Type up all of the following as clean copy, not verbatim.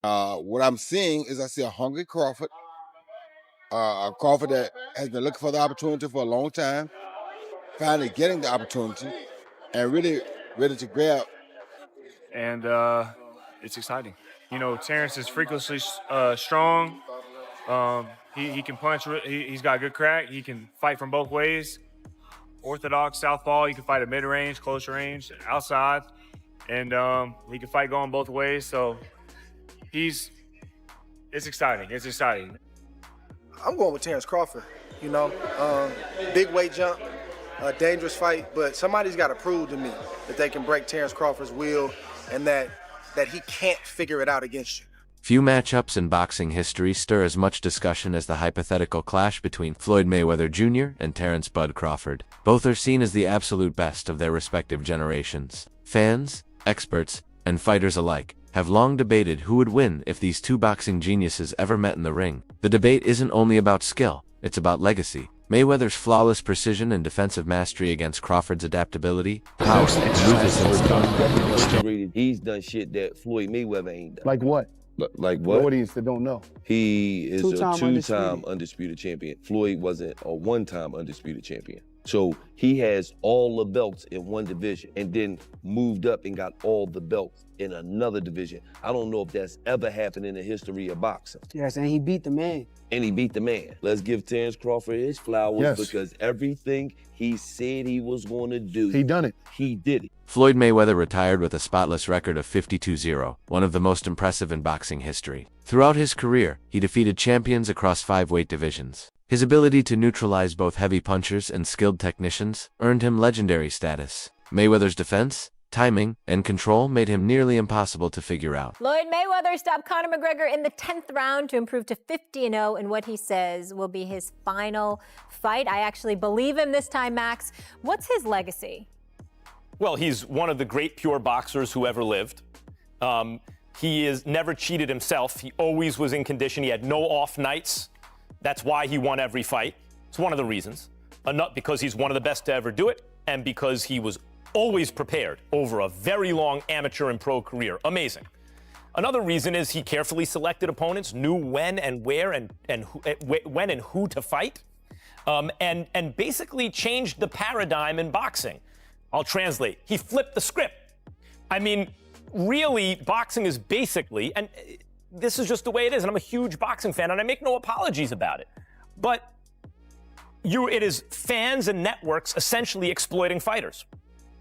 What I'm seeing is I see a hungry Crawford, a Crawford that has been looking for the opportunity for a long time, finally getting the opportunity, and really ready to grab. And it's exciting. You know, Terrence is freakishly strong. He can punch. He's got good crack. He can fight from both ways. Orthodox southpaw. He can fight at mid range, close range, outside, and he can fight going both ways. So it's exciting. It's exciting. I'm going with Terence Crawford. You know, big weight jump, a dangerous fight, but somebody's got to prove to me that they can break Terence Crawford's will and that he can't figure it out against you. Few matchups in boxing history stir as much discussion as the hypothetical clash between Floyd Mayweather Jr. and Terence "Bud" Crawford. Both are seen as the absolute best of their respective generations. Fans, experts, and fighters alike have long debated who would win if these two boxing geniuses ever met in the ring. The debate isn't only about skill, it's about legacy. Mayweather's flawless precision and defensive mastery against Crawford's adaptability, power, and ruthless. He's done shit that Floyd Mayweather ain't done. Like what? Like what? The audience that don't know. He is Two-time a two-time undisputed champion. Floyd wasn't a one-time undisputed champion. So he has all the belts in one division and then moved up and got all the belts in another division. I don't know if that's ever happened in the history of boxing. Yes, and he beat the man. And he beat the man. Let's give Terence Crawford his flowers because everything he said he was going to do, he done it. He did it. Floyd Mayweather retired with a spotless record of 52-0, one of the most impressive in boxing history. Throughout his career, he defeated champions across 5 weight divisions. His ability to neutralize both heavy punchers and skilled technicians earned him legendary status. Mayweather's defense, timing, and control made him nearly impossible to figure out. Floyd Mayweather stopped Conor McGregor in the 10th round to improve to 50-0 in what he says will be his final fight. I actually believe him this time, Max. What's his legacy? Well, he's one of the great pure boxers who ever lived. He is never cheated himself. He always was in condition. He had no off nights. That's why he won every fight. It's one of the reasons. Not because he's one of the best to ever do it, and because he was always prepared over a very long amateur and pro career. Amazing. Another reason is he carefully selected opponents, knew when and where and when and who to fight, and basically changed the paradigm in boxing. I'll translate. He flipped the script. I mean, really, boxing is basically, and this is just the way it is, and I'm a huge boxing fan, and I make no apologies about it. But it is fans and networks essentially exploiting fighters.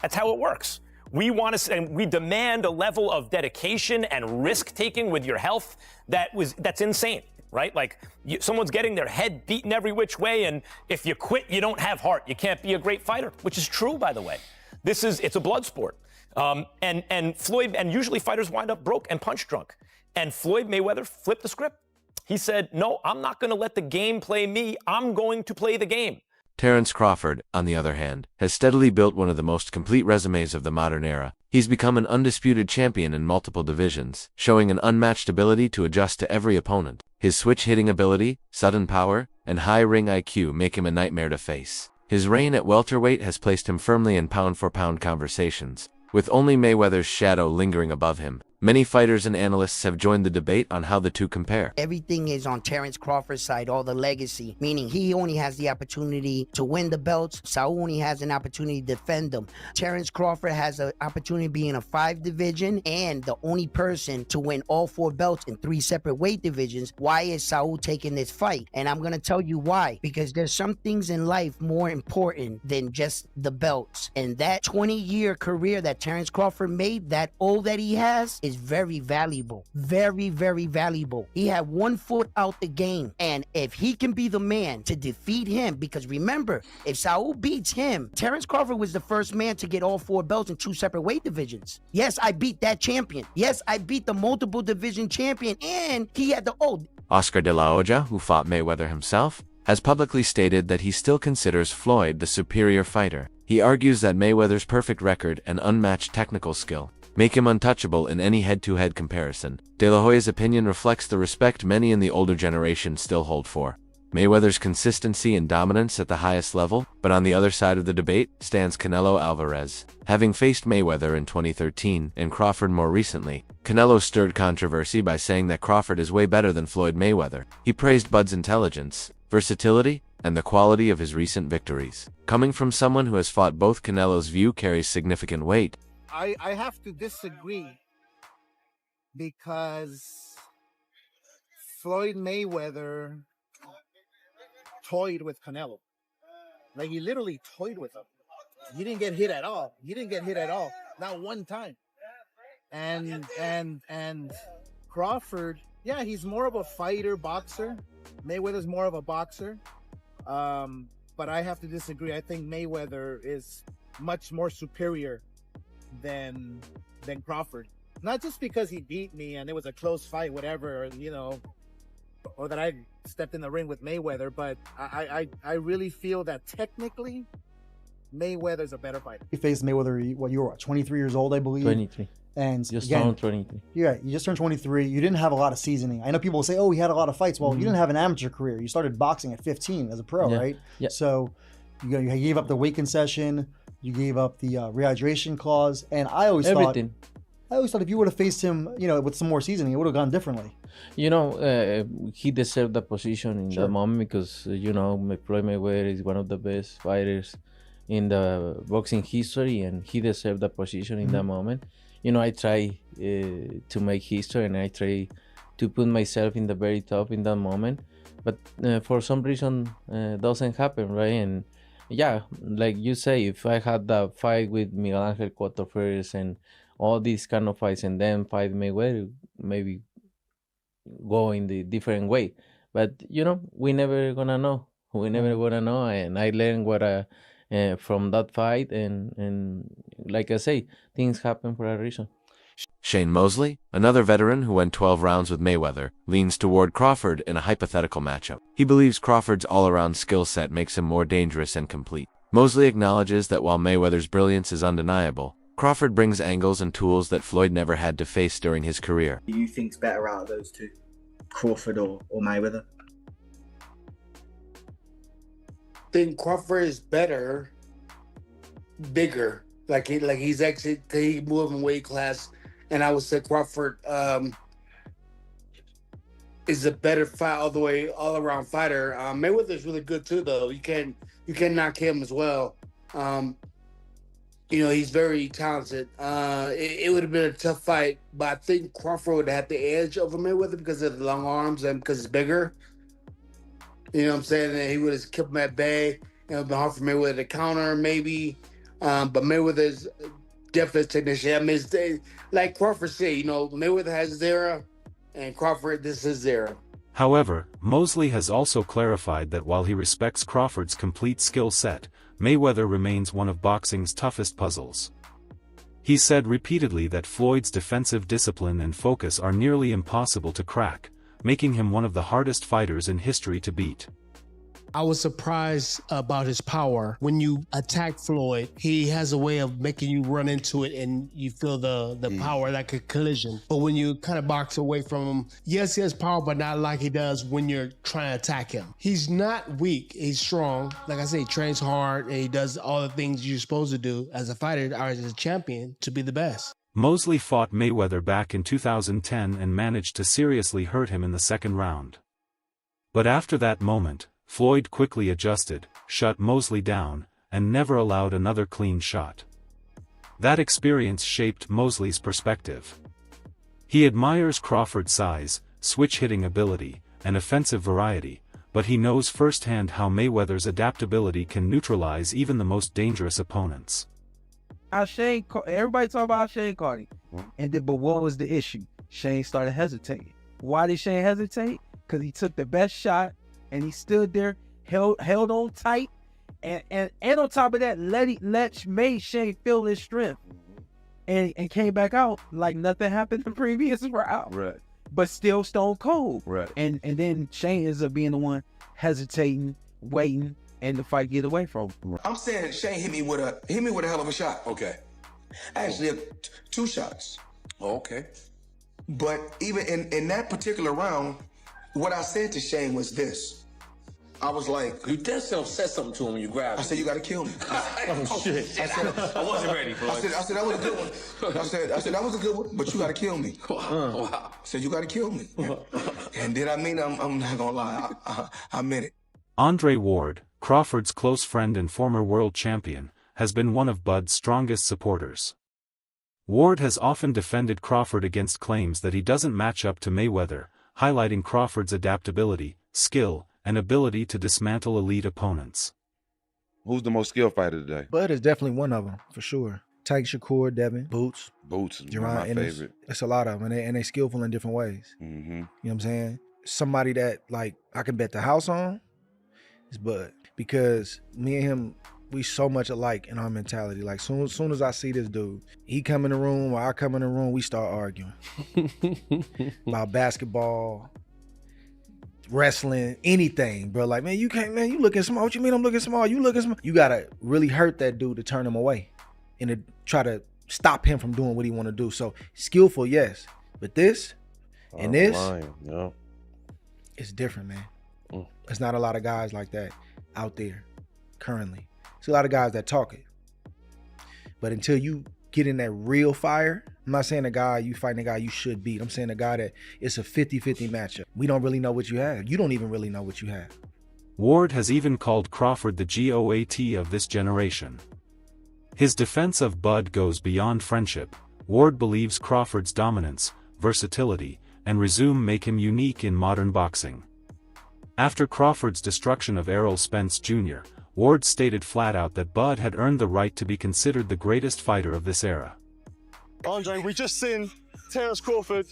That's how it works. We want to, and we demand a level of dedication and risk-taking with your health that's insane, right? Like, someone's getting their head beaten every which way, and if you quit, you don't have heart. You can't be a great fighter, which is true, by the way. It's a blood sport. And Floyd, and usually fighters wind up broke and punch drunk. And Floyd Mayweather flipped the script. He said, no, I'm not going to let the game play me. I'm going to play the game. Terence Crawford, on the other hand, has steadily built one of the most complete resumes of the modern era. He's become an undisputed champion in multiple divisions, showing an unmatched ability to adjust to every opponent. His switch-hitting ability, sudden power, and high ring IQ make him a nightmare to face. His reign at welterweight has placed him firmly in pound-for-pound conversations, with only Mayweather's shadow lingering above him. Many fighters and analysts have joined the debate on how the two compare. Everything is on Terence Crawford's side, all the legacy, meaning he only has the opportunity to win the belts. Saul only has an opportunity to defend them. Terence Crawford has an opportunity to be in a 5 division and the only person to win all 4 belts in 3 separate weight divisions. Why is Saul taking this fight? And I'm going to tell you why. Because there's some things in life more important than just the belts. And that 20-year career that Terence Crawford made, that all that he has, is very valuable. Very, very valuable. He had 1 foot out the game. And if he can be the man to defeat him, because remember, if Saul beats him, Terence Crawford was the first man to get all 4 belts in 2 separate weight divisions. Yes, I beat that champion. Yes, I beat the multiple division champion, and he had the old. Oscar de la Hoya, who fought Mayweather himself, has publicly stated that he still considers Floyd the superior fighter. He argues that Mayweather's perfect record and unmatched technical skill make him untouchable in any head-to-head comparison. De La Hoya's opinion reflects the respect many in the older generation still hold for Mayweather's consistency and dominance at the highest level, but on the other side of the debate stands Canelo Alvarez. Having faced Mayweather in 2013 and Crawford more recently, Canelo stirred controversy by saying that Crawford is way better than Floyd Mayweather. He praised Bud's intelligence, versatility, and the quality of his recent victories. Coming from someone who has fought both, Canelo's view carries significant weight. I have to disagree because Floyd Mayweather toyed with Canelo. Like, he literally toyed with him. He didn't get hit at all. Not one time. And Crawford, yeah, he's more of a fighter, boxer. Mayweather's more of a boxer. But I have to disagree. I think Mayweather is much more superior than Crawford. Not just because he beat me and it was a close fight, whatever, or that I stepped in the ring with Mayweather, but I really feel that technically Mayweather's a better fighter. You faced Mayweather, you were 23 years old, I believe? 23. And Just again, turned 23. Yeah, you just turned 23. You didn't have a lot of seasoning. I know people will say, oh, he had a lot of fights. Well, you didn't have an amateur career. You started boxing at 15 as a pro, right? Yeah. So you gave up the weight concession. You gave up the rehydration clause. And I always thought if you would have faced him, with some more seasoning, it would have gone differently. He deserved the position in that moment because, Floyd Mayweather is one of the best fighters in the boxing history, and he deserved the position in that moment. I try to make history, and I try to put myself in the very top in that moment. But for some reason, doesn't happen, right? And yeah, like you say, if I had that fight with Miguel Angel Cotto first and all these kind of fights, and then fight Mayweather, maybe go in the different way. But we never gonna know. And I learned what from that fight, and like I say, things happen for a reason. Shane Mosley, another veteran who went 12 rounds with Mayweather, leans toward Crawford in a hypothetical matchup. He believes Crawford's all-around skill set makes him more dangerous and complete. Mosley acknowledges that while Mayweather's brilliance is undeniable, Crawford brings angles and tools that Floyd never had to face during his career. Who do you think's better out of those two, Crawford or Mayweather? I think Crawford is better, bigger. Like he's actually, he moved in weight class, and I would say Crawford is a better fight all around fighter. Mayweather's really good too, though. You can't knock him as well. He's very talented. It would have been a tough fight, but I think Crawford would have had the edge over Mayweather because of the long arms and because he's bigger. You know what I'm saying? And he would have kept him at bay. It would have been hard for Mayweather to counter, maybe. But Mayweather's definitely a technician. I mean, like Crawford said, Mayweather has his era, and Crawford, this is his era. However, Mosley has also clarified that while he respects Crawford's complete skill set, Mayweather remains one of boxing's toughest puzzles. He said repeatedly that Floyd's defensive discipline and focus are nearly impossible to crack, making him one of the hardest fighters in history to beat. I was surprised about his power. When you attack Floyd, he has a way of making you run into it and you feel the power, like a collision. But when you kind of box away from him, yes, he has power, but not like he does when you're trying to attack him. He's not weak, he's strong. Like I say, he trains hard and he does all the things you're supposed to do as a fighter or as a champion to be the best. Mosley fought Mayweather back in 2010 and managed to seriously hurt him in the second round. But after that moment, Floyd quickly adjusted, shut Mosley down, and never allowed another clean shot. That experience shaped Mosley's perspective. He admires Crawford's size, switch-hitting ability, and offensive variety, but he knows firsthand how Mayweather's adaptability can neutralize even the most dangerous opponents. Everybody talk about Shane Cardi, but what was the issue? Shane started hesitating. Why did Shane hesitate? Because he took the best shot, and he stood there, held on tight, and on top of that, made Shane feel his strength, and came back out like nothing happened the previous round. Right. But still stone cold. Right. And then Shane ends up being the one hesitating, waiting, and the fight get away from him. I'm saying Shane hit me with a hell of a shot. Okay. Actually, 2 shots. Okay. But even in that particular round, what I said to Shane was this: I was like, You dead self said something to him when you grabbed him. I said, you got to kill me. Oh, shit. I wasn't ready, Floyd. I said, that was a good one. I said, that was a good one, but you got to kill me. Wow. I said, you got to kill me. And did I mean it? I'm not going to lie. I meant it. Andre Ward, Crawford's close friend and former world champion, has been one of Bud's strongest supporters. Ward has often defended Crawford against claims that he doesn't match up to Mayweather, highlighting Crawford's adaptability, skill, and ability to dismantle elite opponents. Who's the most skilled fighter today? Bud is definitely one of them, for sure. Tyke Shakur, Devin, Boots. Boots is Jerron, my favorite. It's a lot of them, and they skillful in different ways. Mm-hmm. You know what I'm saying? Somebody that, like, I can bet the house on is Bud. Because me and him, we so much alike in our mentality. Like, soon as I see this dude, he come in the room or I come in the room, we start arguing. About basketball, wrestling, anything, bro. Like, man, you can't, man, you looking small. What you mean I'm looking small? You looking small. You gotta really hurt that dude to turn him away and to try to stop him from doing what he want to do. So skillful, yes. But this and this, no. It's different, man. There's not a lot of guys like that out there currently. There's a lot of guys that talk it. But until you get in that real fire, I'm not saying you fighting a guy you should beat. I'm saying a guy that it's a 50-50 matchup. We don't really know what you have. You don't even really know what you have. Ward has even called Crawford the GOAT of this generation. His defense of Bud goes beyond friendship. Ward believes Crawford's dominance, versatility, and resume make him unique in modern boxing. After Crawford's destruction of Errol Spence Jr., Ward stated flat out that Bud had earned the right to be considered the greatest fighter of this era. Andre, we just seen Terence Crawford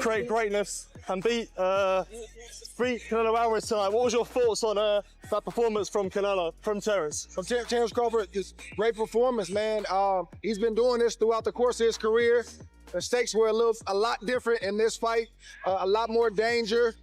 create greatness and beat Canelo Alvarez tonight. What was your thoughts on that performance from Terence? From Terence Crawford, it's great performance, man. He's been doing this throughout the course of his career. The stakes were a lot different in this fight, a lot more danger.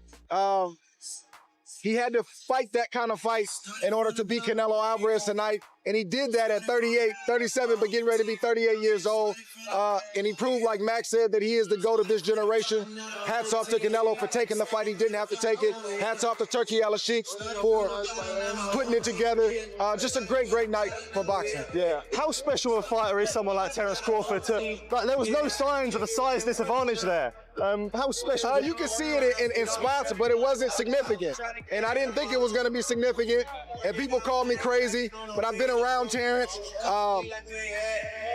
He had to fight that kind of fight in order to beat Canelo Alvarez tonight. And he did that at 37, but getting ready to be 38 years old. And he proved, like Max said, that he is the GOAT of this generation. Hats off to Canelo for taking the fight. He didn't have to take it. Hats off to Turkey Al-Sheikh for putting it together. Just a great, great night for boxing. Yeah. How special a fighter is someone like Terence Crawford? There was no signs of a size disadvantage there. How special? You can see it in spots, but it wasn't significant. And I didn't think it was going to be significant. And people called me crazy, but I've been around Terence.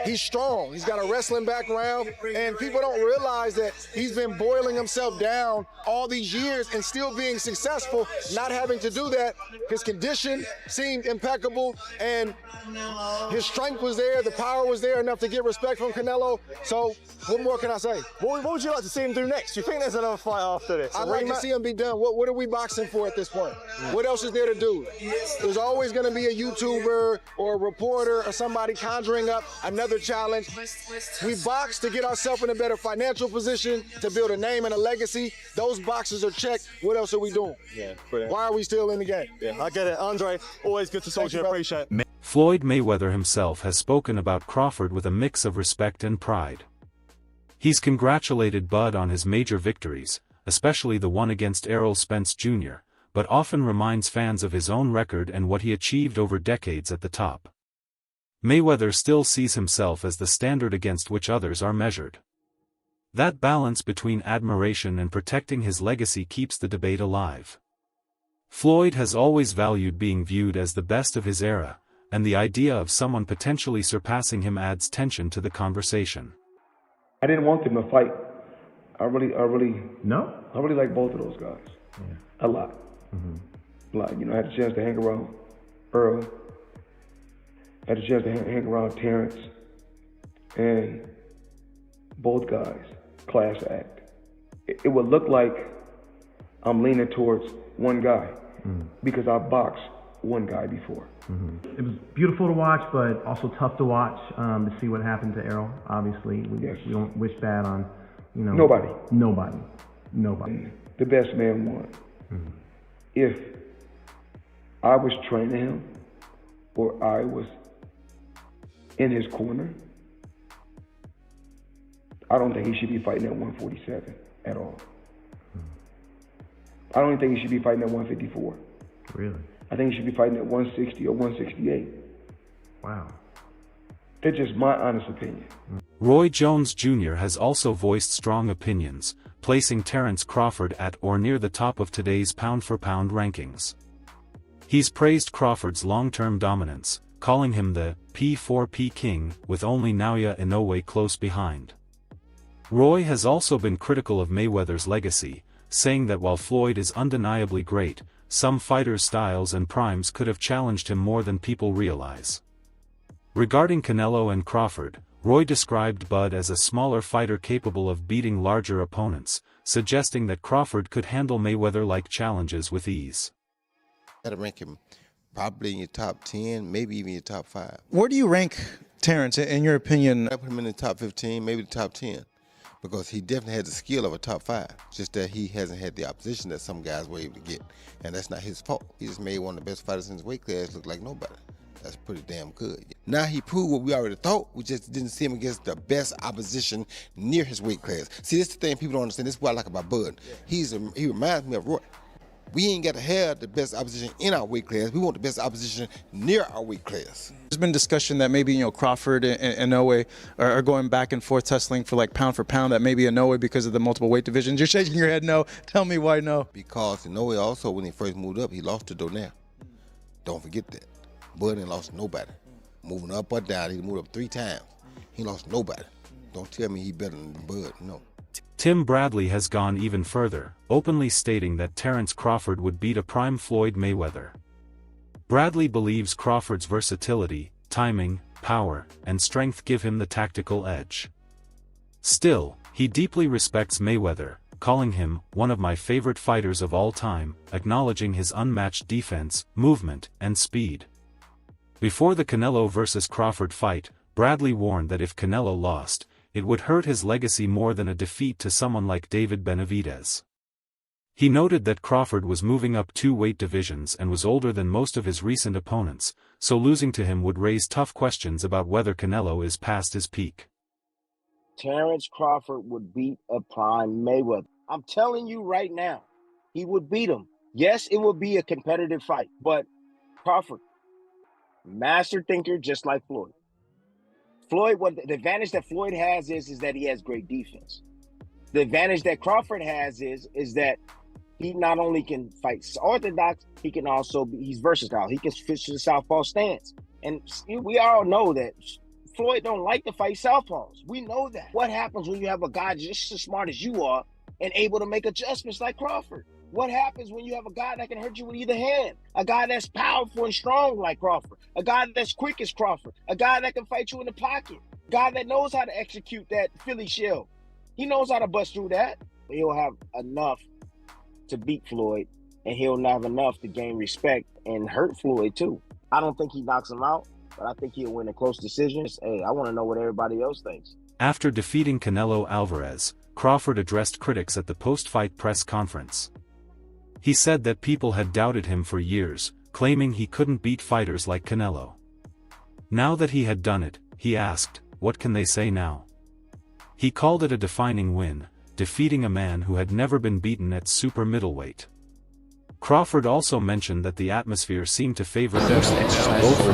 He's strong. He's got a wrestling background, and people don't realize that he's been boiling himself down all these years and still being successful, not having to do that. His condition seemed impeccable, and his strength was there. The power was there enough to get respect from Canelo. So what more can I say? What would you like to see him do next? Do you think there's another fight after this? I'd like to see him be done. What are we boxing for at this point? What else is there to do? There's always going to be a YouTuber or a reporter or somebody conjuring up another challenge. We box to get ourselves in a better financial position, to build a name and a legacy. Those boxes are checked. What else are we doing? Yeah, brilliant. Why are we still in the game? Yeah, I get it. Andre, always good to talk to you. Appreciate it. Floyd Mayweather himself has spoken about Crawford with a mix of respect and pride. He's congratulated Bud on his major victories, especially the one against Errol Spence Jr., but often reminds fans of his own record and what he achieved over decades at the top. Mayweather still sees himself as the standard against which others are measured. That balance between admiration and protecting his legacy keeps the debate alive. Floyd has always valued being viewed as the best of his era, and the idea of someone potentially surpassing him adds tension to the conversation. I didn't want them to fight. I really like both of those guys. Yeah. A lot. Mm-hmm. Like, I had a chance to hang around Earl. Had a chance to hang around Terence. And both guys, class act. It would look like I'm leaning towards one guy because I boxed one guy before. Mm-hmm. It was beautiful to watch, but also tough to watch to see what happened to Errol. Obviously, we don't wish bad on, Nobody. The best man won. Mm-hmm. If I was training him or I was in his corner, I don't think he should be fighting at 147 at all. I don't even think he should be fighting at 154. Really? I think he should be fighting at 160 or 168. Wow. That's just my honest opinion. Roy Jones Jr. has also voiced strong opinions, placing Terence Crawford at or near the top of today's pound-for-pound rankings. He's praised Crawford's long-term dominance, calling him the P4P King, with only Naoya Inoue close behind. Roy has also been critical of Mayweather's legacy, saying that while Floyd is undeniably great, some fighters' styles and primes could have challenged him more than people realize. Regarding Canelo and Crawford, Roy described Bud as a smaller fighter capable of beating larger opponents, suggesting that Crawford could handle Mayweather-like challenges with ease. I'd rank him probably in your top 10, maybe even your top 5. Where do you rank Terence, in your opinion? I put him in the top 15, maybe the top 10, because he definitely has the skill of a top 5, just that he hasn't had the opposition that some guys were able to get, and that's not his fault. He just made one of the best fighters in his weight class look like nobody. That's pretty damn good. Now he proved what we already thought. We just didn't see him against the best opposition near his weight class. See, this is the thing people don't understand. This is what I like about Bud. He reminds me of Roy. We ain't got to have the best opposition in our weight class. We want the best opposition near our weight class. There's been discussion that maybe, Crawford and Inoue are going back and forth tussling for pound for pound, that maybe Inoue because of the multiple weight divisions. You're shaking your head no. Tell me why no. Because Inoue also, when he first moved up, he lost to Donaire. Don't forget that. Bud ain't lost nobody. Moving up or down, he moved up 3 times. He lost nobody. Don't tell me he better than Bud, no. Tim Bradley has gone even further, openly stating that Terence Crawford would beat a prime Floyd Mayweather. Bradley believes Crawford's versatility, timing, power, and strength give him the tactical edge. Still, he deeply respects Mayweather, calling him one of my favorite fighters of all time, acknowledging his unmatched defense, movement, and speed. Before the Canelo vs. Crawford fight, Bradley warned that if Canelo lost, it would hurt his legacy more than a defeat to someone like David Benavidez. He noted that Crawford was moving up 2 weight divisions and was older than most of his recent opponents, so losing to him would raise tough questions about whether Canelo is past his peak. Terence Crawford would beat a prime Mayweather. I'm telling you right now, he would beat him. Yes, it would be a competitive fight, but Crawford, master thinker just like Floyd. What the advantage that Floyd has is that he has great defense. The advantage that Crawford has is that he not only can fight orthodox, he can also he's versatile. He can switch to the southpaw stance. And we all know that Floyd don't like to fight southpaws. We know that. What happens when you have a guy just as smart as you are and able to make adjustments like Crawford? What happens when you have a guy that can hurt you with either hand? A guy that's powerful and strong like Crawford. A guy that's quick as Crawford. A guy that can fight you in the pocket. A guy that knows how to execute that Philly shell. He knows how to bust through that. He'll have enough to beat Floyd, and he'll have enough to gain respect and hurt Floyd too. I don't think he knocks him out, but I think he'll win a close decision. Hey, I want to know what everybody else thinks. After defeating Canelo Alvarez, Crawford addressed critics at the post-fight press conference. He said that people had doubted him for years, claiming he couldn't beat fighters like Canelo. Now that he had done it, he asked, what can they say now? He called it a defining win, defeating a man who had never been beaten at super middleweight. Crawford also mentioned that the atmosphere seemed to favor both for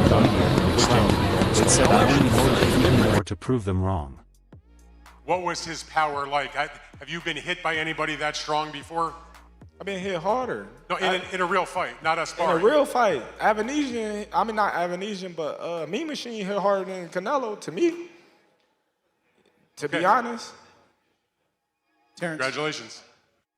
it said I only motivate even more to prove them wrong. What was his power like? Have you been hit by anybody that strong before? I've been hit harder. No, in a real fight, not a sparring. In a real fight. Avanesian, I mean not Avanesian, but Mean Machine hit harder than Canelo, to me. To be honest. Terence. Congratulations.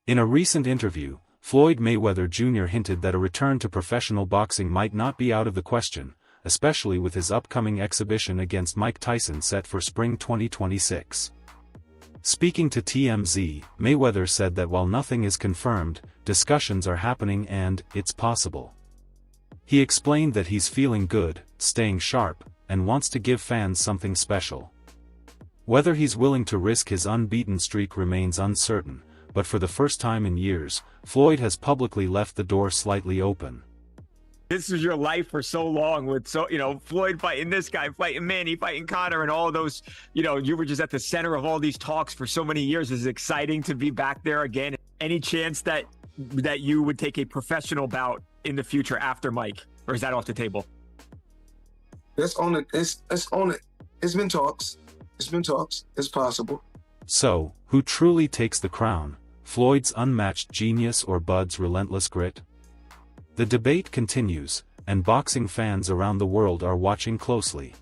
In a recent interview, Floyd Mayweather Jr. hinted that a return to professional boxing might not be out of the question, especially with his upcoming exhibition against Mike Tyson set for spring 2026. Speaking to TMZ, Mayweather said that while nothing is confirmed, discussions are happening and it's possible. He explained that he's feeling good, staying sharp, and wants to give fans something special. Whether he's willing to risk his unbeaten streak remains uncertain, but for the first time in years, Floyd has publicly left the door slightly open. This was your life for so long with Floyd fighting this guy, fighting Manny, fighting Conor, and all those, you were just at the center of all these talks for so many years. It's exciting to be back there again. Any chance that you would take a professional bout in the future after Mike, or is that off the table? That's on it. It's on it. It's been talks. It's been talks. It's possible. So, who truly takes the crown, Floyd's unmatched genius or Bud's relentless grit? The debate continues, and boxing fans around the world are watching closely.